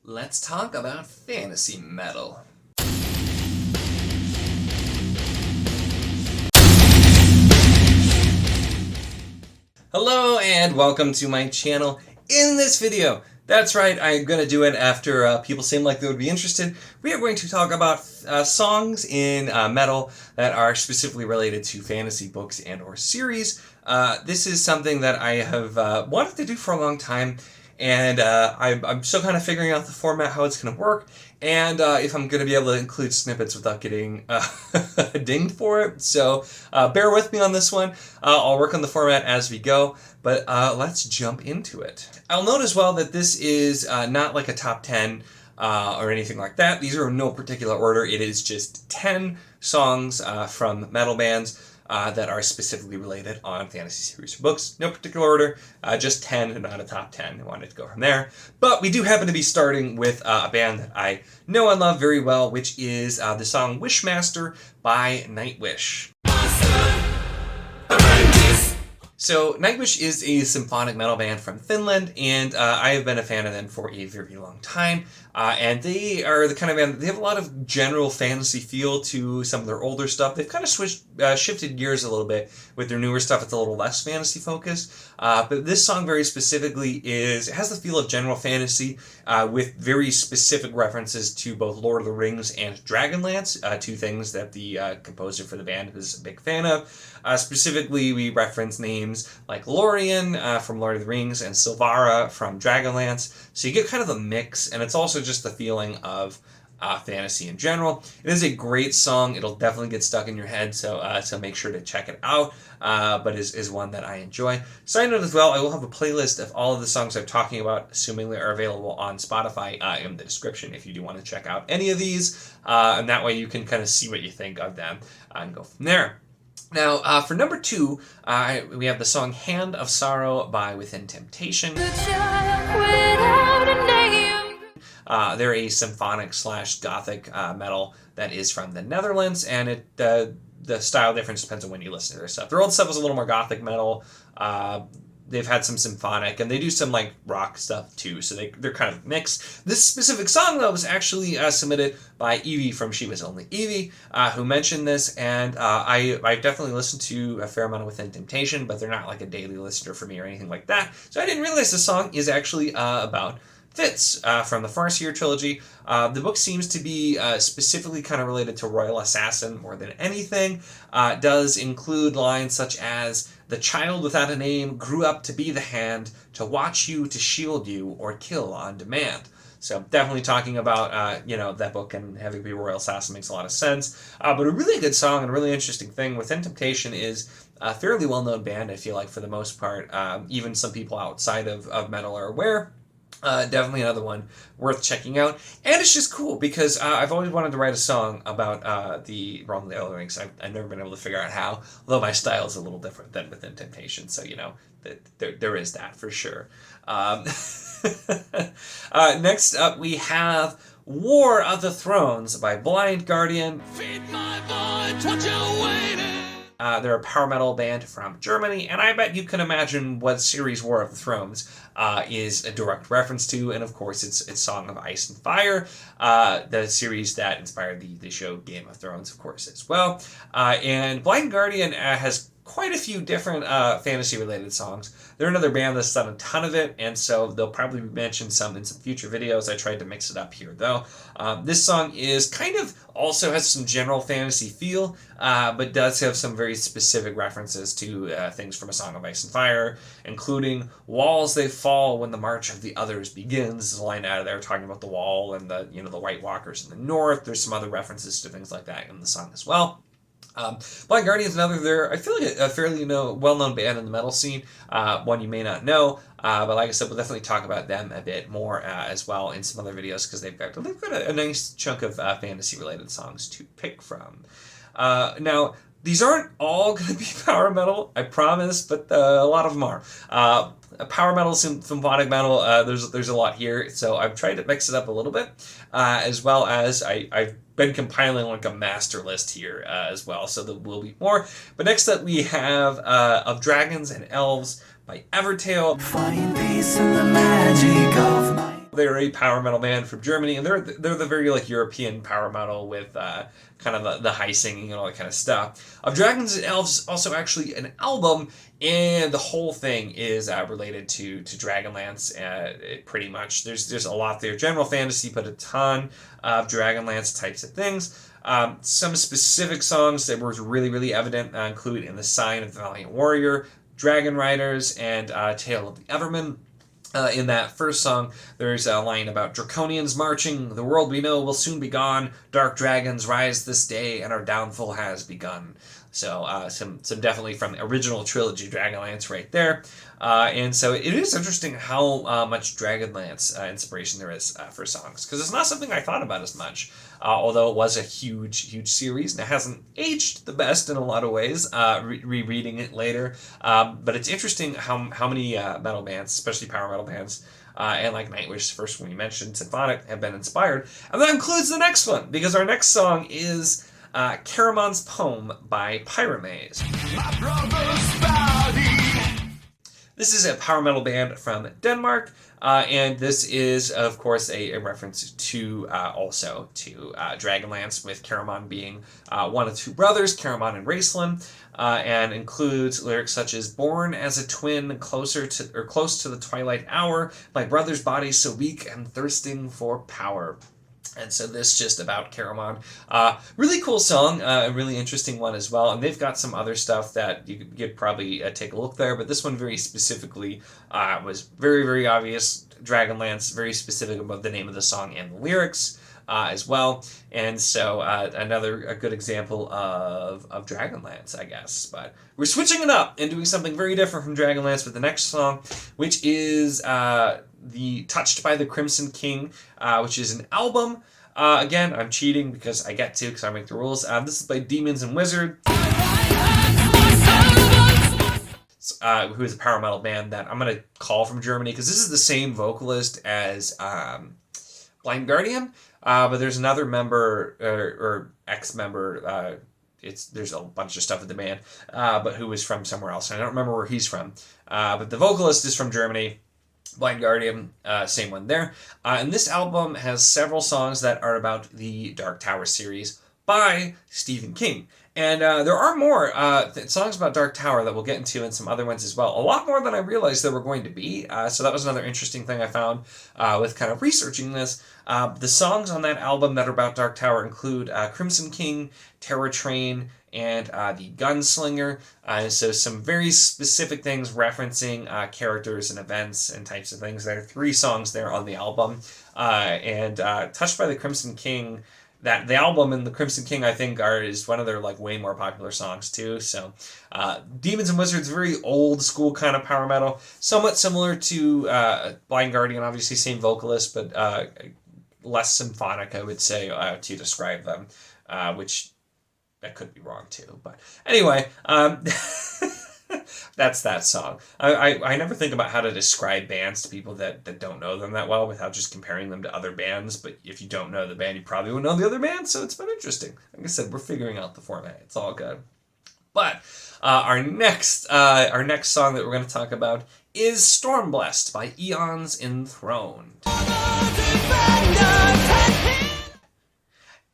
Let's talk about fantasy metal. Hello and welcome to my channel. In this video, that's right, I'm going to do it after people seem like they would be interested. We are going to talk about songs in metal that are specifically related to fantasy books and or series. This is something that I have wanted to do for a long time, and I'm still kind of figuring out the format, how it's going to work, and if I'm going to be able to include snippets without getting dinged for it. So bear with me on this one. I'll work on the format as we go, but let's jump into it. I'll note as well that this is not like a top 10 or anything like that. These are in no particular order. It is just 10 songs from metal bands that are specifically related on fantasy series or books. No particular order, just 10 and not a top 10. I wanted to go from there. But we do happen to be starting with a band that I know and love very well, which is the song Wishmaster by Nightwish. So Nightwish is a symphonic metal band from Finland, and I have been a fan of them for a very long time. And they are the kind of band, they have a lot of general fantasy feel to some of their older stuff. They've kind of shifted gears a little bit with their newer stuff. It's a little less fantasy focused. But this song very specifically it has the feel of general fantasy with very specific references to both Lord of the Rings and Dragonlance, two things that the composer for the band is a big fan of. Specifically, we reference names like Lorien from Lord of the Rings and Silvara from Dragonlance. So you get kind of a mix, and it's also just the feeling of fantasy in general. It is a great song. It'll definitely get stuck in your head, so make sure to check it out. But is one that I enjoy. Side note as well, I will have a playlist of all of the songs I'm talking about, assuming they are available on Spotify, in the description if you do want to check out any of these. And that way you can kind of see what you think of them and go from there. Now, for number 2, we have the song Hand of Sorrow by Within Temptation. They're a symphonic / gothic metal that is from the Netherlands, and the style difference depends on when you listen to their stuff. Their old stuff is a little more gothic metal. They've had some symphonic, and they do some like rock stuff too, so they're kind of mixed. This specific song, though, was actually submitted by Evie from She Was Only Evie, who mentioned this, and I've definitely listened to a fair amount of Within Temptation, but they're not like a daily listener for me or anything like that, so I didn't realize the song is actually about Fitz from the Farseer trilogy. The book seems to be specifically kind of related to Royal Assassin more than anything. It does include lines such as, "The child without a name grew up to be the hand, to watch you, to shield you, or kill on demand." So definitely talking about, that book, and having it be Royal Assassin makes a lot of sense. But a really good song and a really interesting thing, Within Temptation is a fairly well-known band, I feel like, for the most part. Even some people outside of metal are aware. Definitely another one worth checking out. And it's just cool because I've always wanted to write a song about the Realm of the Elder Rings. I've never been able to figure out how, although my style is a little different than Within Temptation, so there is that for sure. Next up we have War of the Thrones by Blind Guardian. Feed my voice, what you waiting? They're a power metal band from Germany, and I bet you can imagine what series War of the Thrones is a direct reference to, and of course it's Song of Ice and Fire, the series that inspired the show Game of Thrones, of course, as well. And Blind Guardian has quite a few different fantasy-related songs. They're another band that's done a ton of it, and so they'll probably mention some in some future videos. I tried to mix it up here, though. This song is kind of also has some general fantasy feel, but does have some very specific references to things from A Song of Ice and Fire, including "Walls they fall when the march of the others begins." There's a line out of there talking about the wall and the White Walkers in the north. There's some other references to things like that in the song as well. Blind Guardian is I feel like a fairly well-known band in the metal scene, one you may not know, but like I said, we'll definitely talk about them a bit more as well in some other videos, because they've got a nice chunk of fantasy-related songs to pick from. Now, these aren't all going to be power metal, I promise, but a lot of them are. Power metal, symphonic metal, there's a lot here, so I've tried to mix it up a little bit, as well as I've been compiling like a master list here as well, so there will be more. But next up we have Of Dragons and Elves by Evertale. Find peace in the magic of my... They're a power metal band from Germany, and they're the very like European power metal with kind of the high singing and all that kind of stuff. Of Dragons and Elves is also actually an album, and the whole thing is related to Dragonlance. Pretty much, there's a lot there. General fantasy, but a ton of Dragonlance types of things. Some specific songs that were really evident include In the Sign of the Valiant Warrior, Dragon Riders, and Tale of the Everman. In that first song, there's a line about Draconians marching, the world we know will soon be gone, dark dragons rise this day, and our downfall has begun. So some definitely from the original trilogy Dragonlance right there. And so it is interesting how much Dragonlance inspiration there is for songs, because it's not something I thought about as much, although it was a huge series, and it hasn't aged the best in a lot of ways, rereading it later. But it's interesting how many metal bands, especially power metal bands, and like Nightwish, the first one you mentioned, Symphonic, have been inspired. And that includes the next one, because our next song is Caramon's Poem by Pyramaze. This is a power metal band from Denmark, and this is, of course, a reference to also to Dragonlance, with Caramon being one of two brothers, Caramon and Raceland, and includes lyrics such as "Born as a twin, close to the twilight hour, my brother's body so weak and thirsting for power." And so this just about Caramon. Really cool song, a really interesting one as well. And they've got some other stuff that you could probably take a look there. But this one very specifically was very obvious. Dragonlance, very specific about the name of the song and the lyrics as well. And so a good example of Dragonlance, I guess. But we're switching it up and doing something very different from Dragonlance with the next song, which is the Touched by the Crimson King, which is an album. Again, I'm cheating because I get to, because I make the rules. This is by Demons and Wizard, who is a power metal band that I'm going to call from Germany, because this is the same vocalist as Blind Guardian, but there's another member, or ex-member, there's a bunch of stuff in the band, but who is from somewhere else. I don't remember where he's from. But the vocalist is from Germany. Blind Guardian, same one there. And this album has several songs that are about the Dark Tower series by Stephen King. And there are more songs about Dark Tower that we'll get into, and some other ones as well. A lot more than I realized there were going to be. So that was another interesting thing I found with kind of researching this. The songs on that album that are about Dark Tower include Crimson King, Terror Train, and the Gunslinger. So some very specific things referencing characters and events and types of things. There are 3 songs there on the album. And Touched by the Crimson King, that the album and the Crimson King, I think, is one of their like way more popular songs too. So Demons and Wizards, very old school kind of power metal, somewhat similar to Blind Guardian, obviously same vocalist, but less symphonic, I would say, to describe them, which that could be wrong too. But anyway, that's that song. I never think about how to describe bands to people that don't know them that well without just comparing them to other bands. But if you don't know the band, you probably won't know the other band. So it's been interesting. Like I said, we're figuring out the format. It's all good. But our next song that we're going to talk about is Stormblessed by Eons Enthroned.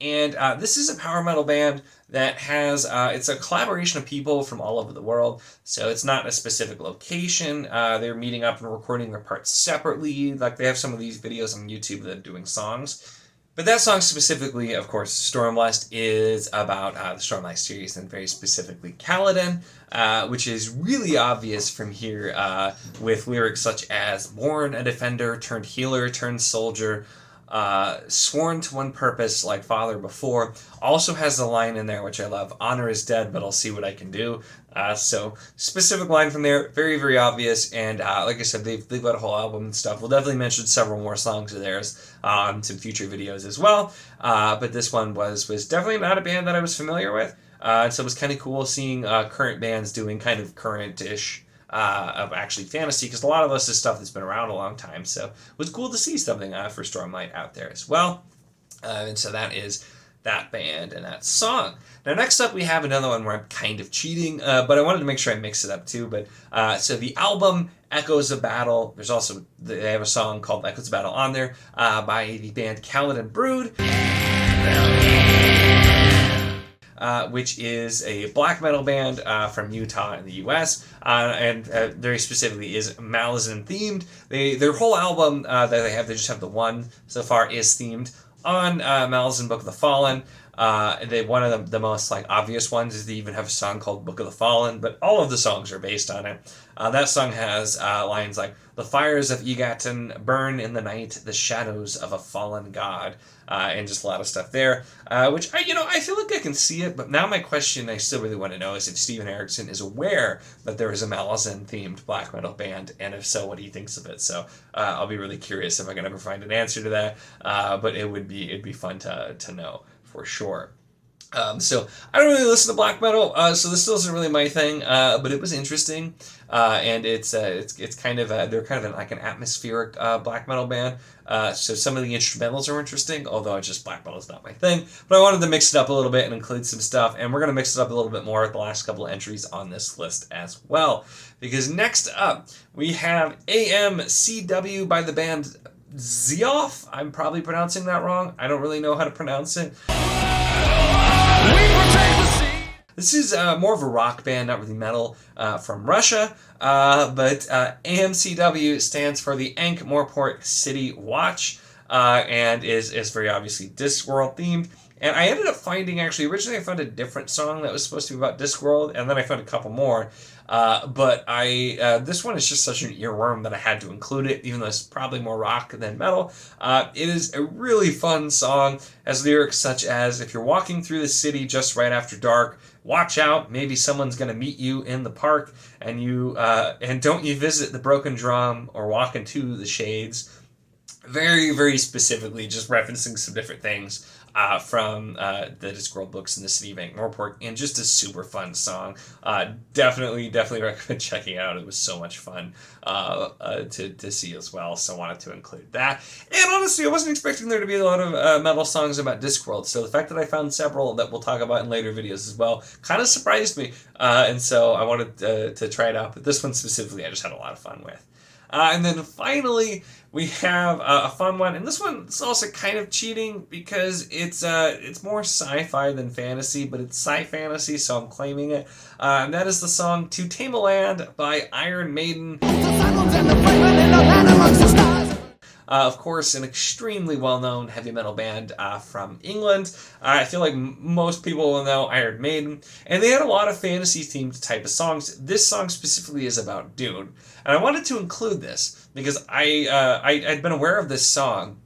And this is a power metal band that has, it's a collaboration of people from all over the world. So it's not a specific location. They're meeting up and recording their parts separately. Like they have some of these videos on YouTube that are doing songs. But that song specifically, of course, Stormblessed, is about the Stormlight series, and very specifically Kaladin, which is really obvious from here with lyrics such as "Born a defender, turned healer, turned soldier, sworn to one purpose like father before." Also has the line in there which I love, "Honor is dead, but I'll see what I can do." So specific line from there, very obvious. And like I said, they've got a whole album and stuff. We'll definitely mention several more songs of theirs on some future videos as well. But this one was definitely not a band that I was familiar with. So it was kind of cool seeing current bands doing kind of current-ish of actually fantasy, because a lot of this is stuff that's been around a long time. So it was cool to see something for Stormlight out there as well. And so that is that band and that song. Now, next up, we have another one where I'm kind of cheating, but I wanted to make sure I mix it up too. But so the album Echoes of Battle, there's also, they have a song called Echoes of Battle on there by the band Kaladin Brood, which is a black metal band from Utah in the U.S., and very specifically is Malazan themed. Their whole album that they have, they just have the one so far, is themed on Malazan Book of the Fallen. One of the most obvious ones is they even have a song called Book of the Fallen, but all of the songs are based on it. That song has lines like, "The fires of Egaton burn in the night, the shadows of a fallen god," and just a lot of stuff there, which I feel like I can see it, but now my question I still really want to know is if Steven Erikson is aware that there is a Malazan themed black metal band, and if so, what he thinks of it. So I'll be really curious if I can ever find an answer to that, but it'd be fun to know for sure. So I don't really listen to black metal, so this still isn't really my thing, but it was interesting, and it's kind of they're kind of an atmospheric black metal band. So some of the instrumentals are interesting, although it's just black metal is not my thing. But I wanted to mix it up a little bit and include some stuff, and we're gonna mix it up a little bit more at the last couple of entries on this list as well, because next up we have AMCW by the band Zioff. I'm probably pronouncing that wrong. I don't really know how to pronounce it. This is more of a rock band, not really metal, from Russia, but AMCW stands for the Ankh-Morport City Watch, and is very obviously Discworld themed. And I ended up finding, originally I found a different song that was supposed to be about Discworld, and then I found a couple more. But this one is just such an earworm that I had to include it, even though it's probably more rock than metal. It is a really fun song, has lyrics such as, "If you're walking through the city just right after dark, watch out, maybe someone's going to meet you in the park, and don't you visit the broken drum or walk into the shades." Very, very specifically just referencing some different things from the Discworld books in the city of Ankh-Morport, and just a super fun song. Definitely recommend checking it out. It was so much fun to see as well, so I wanted to include that. And honestly, I wasn't expecting there to be a lot of metal songs about Discworld, so the fact that I found several that we'll talk about in later videos as well kind of surprised me, and so I wanted to try it out, but this one specifically I just had a lot of fun with. And then finally, we have a fun one, and this one is also kind of cheating because it's more sci-fi than fantasy, but it's sci-fantasy, so I'm claiming it. And that is the song "To Tame a Land" by Iron Maiden. Of course, an extremely well-known heavy metal band from England. I feel like most people will know Iron Maiden. And they had a lot of fantasy-themed type of songs. This song specifically is about Dune. And I wanted to include this because I'd been aware of this song,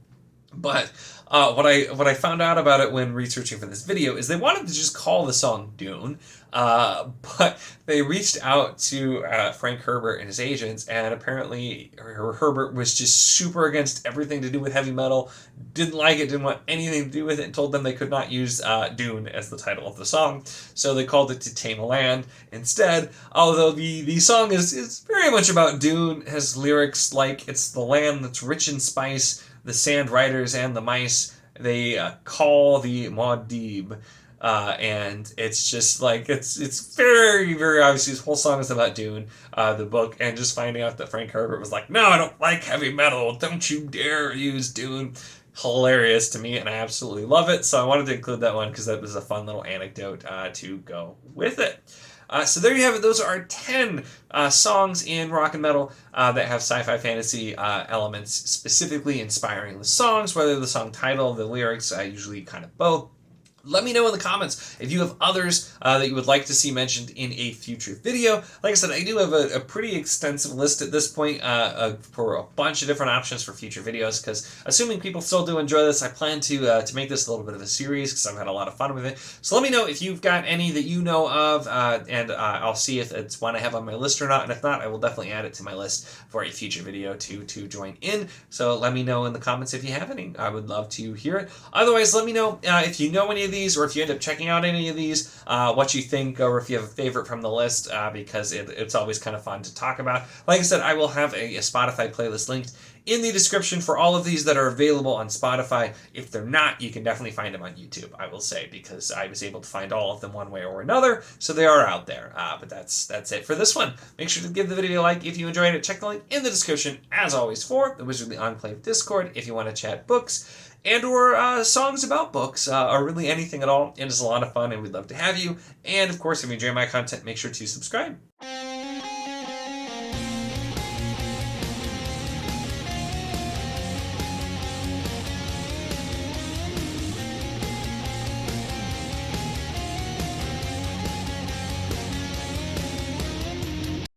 but what I found out about it when researching for this video is they wanted to just call the song Dune, but they reached out to Frank Herbert and his agents, and apparently Herbert was just super against everything to do with heavy metal, didn't like it, didn't want anything to do with it, and told them they could not use Dune as the title of the song, so they called it "To Tame a Land" instead, although the song is very much about Dune, has lyrics like, "It's the land that's rich in spice, the sand riders and the mice, they call the Muad'Dib," and it's just it's very, very obvious. This whole song is about Dune, the book, and just finding out that Frank Herbert was like, "No, I don't like heavy metal, don't you dare use Dune." Hilarious to me, and I absolutely love it, so I wanted to include that one because that was a fun little anecdote to go with it. So there you have it. Those are our 10 songs in rock and metal that have sci-fi fantasy elements specifically inspiring the songs, whether the song title, the lyrics, usually kind of both. Let me know in the comments if you have others that you would like to see mentioned in a future video. Like I said, I do have a pretty extensive list at this point for a bunch of different options for future videos, because assuming people still do enjoy this, I plan to make this a little bit of a series because I've had a lot of fun with it. So let me know if you've got any that you know of, and I'll see if it's one I have on my list or not, and if not, I will definitely add it to my list for a future video to join in. So let me know in the comments if you have any. I would love to hear it. Otherwise, let me know if you know any of these, or if you end up checking out any of these, what you think, or if you have a favorite from the list, because it's always kind of fun to talk about. Like I said, I will have a Spotify playlist linked in the description for all of these that are available on Spotify. If they're not, you can definitely find them on YouTube, I will say, because I was able to find all of them one way or another, so they are out there. But that's it for this one. Make sure to give the video a like if you enjoyed it. Check the link in the description, as always, for the Wizardly Enclave Discord if you want to chat books and or songs about books, or really anything at all. It is a lot of fun, and we'd love to have you. And, of course, if you enjoy my content, make sure to subscribe.